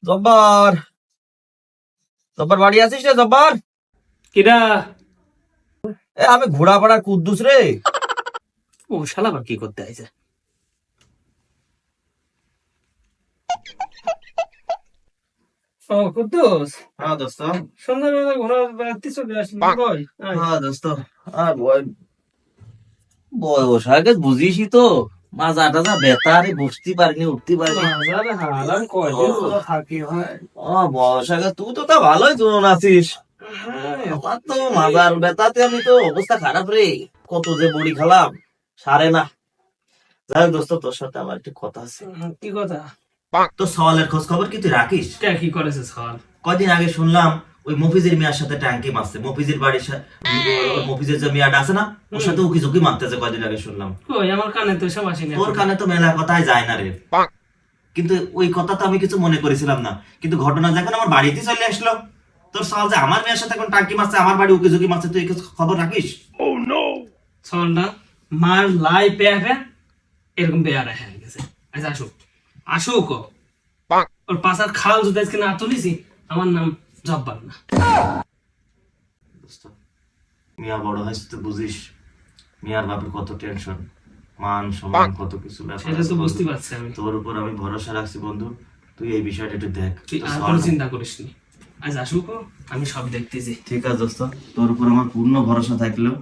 জব্বার জব্বার বাড়ি আছিস রে জব্বার? কিরা? আমি ঘোড়াপাড়ার কুদ্দুস রে। ও শালা আবার কি করতে আইছে? ও কুদ্দুস, হ্যাঁ দোস্ত। সন্ধ্যাবেলা ঘোরা বেড়াতে চলে আসলি কই? আয়। হ্যাঁ দোস্ত। আর বয়স আগে বুঝিসই তো, মাজা টাজা ব্যথা, রে বসতে পারিনি উঠতে পারিনি। বাজারে হালাম কয়দিন তো থাকি ভাই। বয়স আগে তুই তো তা ভালোই জোন আছিস। হ্যাঁ, আমার তো মাজার ব্যথাতে আমি তো অবস্থা খারাপ রে। কত যে বড়ি খালাম, সারে না। যাই হোক দোস্ত, তোর সাথে আমার একটু কথা আছে। কি কথা? তো সওয়ালের খোঁজ খবর কি তুই রাখিস? কে কি করেছে সওয়াল? কদিন আগে শুনলাম ওই মফিজের মিয়ার সাথে ট্যাঙ্কি মারছে। মফিজের বাড়ির মফিজের যে মিয়াটা আছে না, ওর সাথে উকি ঝুঁকি মারতেছে কদিন আগে শুনলাম। কই আমার কানে তো এসব আসেনি। তোর কানে তো মেলা কথাই যায় না রে। কিন্তু ওই কথা তো আমি কিছু মনে করেছিলাম না, কিন্তু ঘটনা যখন আমার বাড়িতে চলে আসলো, তোর সওয়াল যে আমার মেয়ের সাথে এখন টাঙ্কি মারছে, আমার বাড়ি উকি ঝুঁকি মারছে, তুই এই খবর রাখিস? সওয়ালটা মার লাই পেয়ে এরকম বেয়ারা হয়ে গেছে। আচ্ছা আসুক আসুক ওর পাশার খাল যদি আজকে না তুলিছি, আমার নাম জব্বার না। মিয়া বড় হয়েছে তো বুঝিস, মিয়ার বাপের কত টেনশন, মান সম্মান কত কিছু ব্যাপার সেটা তো আছে বুঝতে বন্ধু। পারছি আমি। তোর উপর আমি ভরসা রাখছি বন্ধু, তুই এই বিষয়টা একটু দেখ। তুই তোর আর সওয়াল- কোনো চিন্তা করিস নি। আজ আসুক আমি সব দেখতেছি। ঠিক আছে দোস্ত, তোর উপর আমার পূর্ণ ভরসা থাকলেও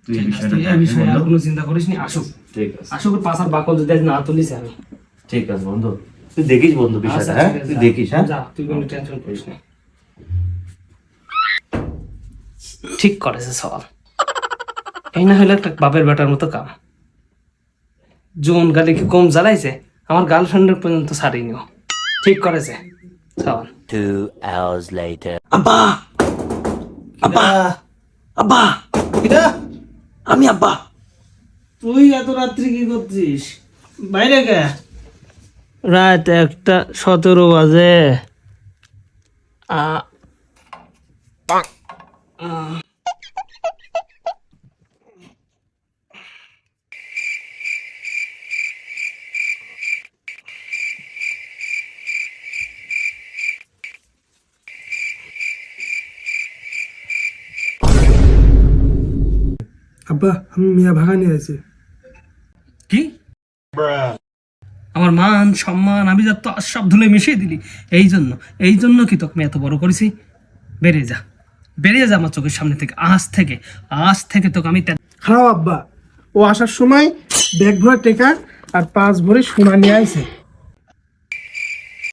তুই এই বিষয়টা তুই দেখ এই বিষয়ে আর বন্ধু। কোনো চিন্তা করিস নি। আসুক ঠিক আছে, আসুক ওর পাশার বাকল যদি আজ না তুলিছি আমি। ঠিক আছে বন্ধু, তুই দেখিস বন্ধু বিষয়টা। আচ্ছা, হ্যাঁ ঠিক আছে, তুই যা। দেখিস। হ্যাঁ যা, তুই কোনো টেনশন করিস না। ঠিক করেছে সওয়াল। এই না হলে একটা বাপের বেটার মতো কাম। জোন গালি কি কম জ্বালাইছে, আমার গার্লফ্রেন্ডের পর্যন্ত ছাড়িনিও। ঠিক করেছে সওয়াল। 2 hours later. আব্বা, আব্বা, আব্বা, এটা আমি আব্বা। তুই এত রাত্রি কি করছিস বাইরে? কে? রাত 1:17 বাজে। আব্বা, আমি মিয়া ভাগানে আছি। কি? আমার মান সম্মান আমি যা তো সব ধুলে মিশিয়ে দিলি। এই জন্য কি তোকে আমি এত বড় করেছি? বেরিয়ে যা, বেরিয়ে যা আমার চোখের সামনে থেকে। আজ থেকে তোকে আমি খাও আব্বা, ও আসার সময় ব্যাগ ভরে টেকা আর 5 ভরে সোনা নিয়ে আইছে।